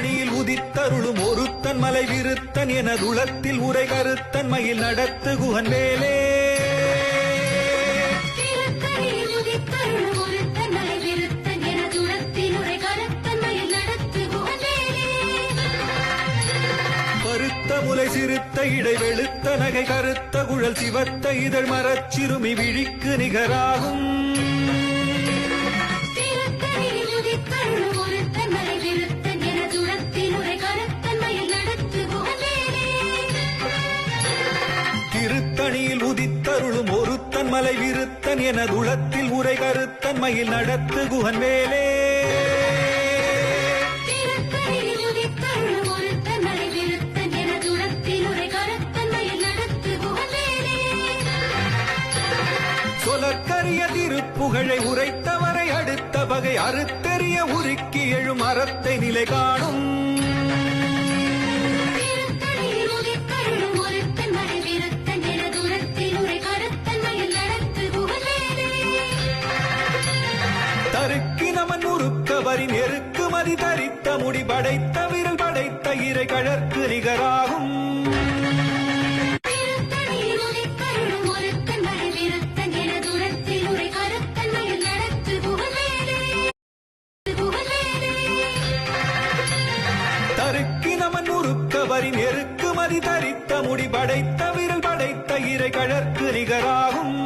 திருத்தணியில் உதித்தருளும் ஒருத்தன் மலை விருத்தன் எனதுளத்தில் உரை கருத்தன் மயில் நடத்து குகன் வேலே முலை சிறுத்த இடை வெளுத்த நகை கருத்த குழல் சிவத்த இதழ் மரச்சிறுமி விழிக்கு நிகராகும் திருத்தணியில் உதித்தருளும் ஒருத்தன் மலை விருத்தன் எனதுளத்தில் உரை கருத்தன் மயில் நடத்து குகன் வேலே சொலக்கரிய திருப்புகழை உரைத்தவரை அடுத்த வகை அறுத்தெறிய உருக்கி எழும் அறத்தை நிலை காணும் தருக்கி நமன் உருக்கவரின் எருக்கு மதி தரித்த முடி படைத்த விரல் படைத்த இறை கழற்கு நிகராகும் தருக்கி நமன் உருக்கவரின் எருக்கு மதி தரித்த முடி படைத்த விரல் படைத்த இறை கழற்கு நிகராகும்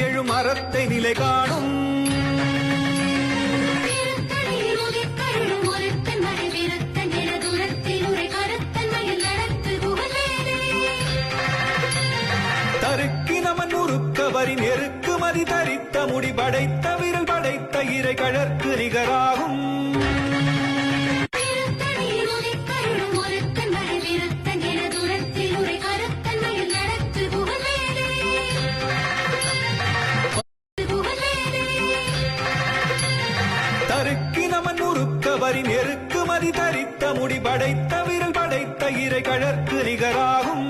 எழும் அறத்தை நிலை காணும் தருக்கி நமன் உருக்கவரின் எருக்கு மதி தரித்த முடி படைத்த விரல் படைத்த இறை கழற்கு நிகராகும் தருக்கி நமன் உருக்கவரின் எருக்கு மதி தரித்த முடி படைத்த விரல் படைத்த இறை கழற்கு நிகராகும்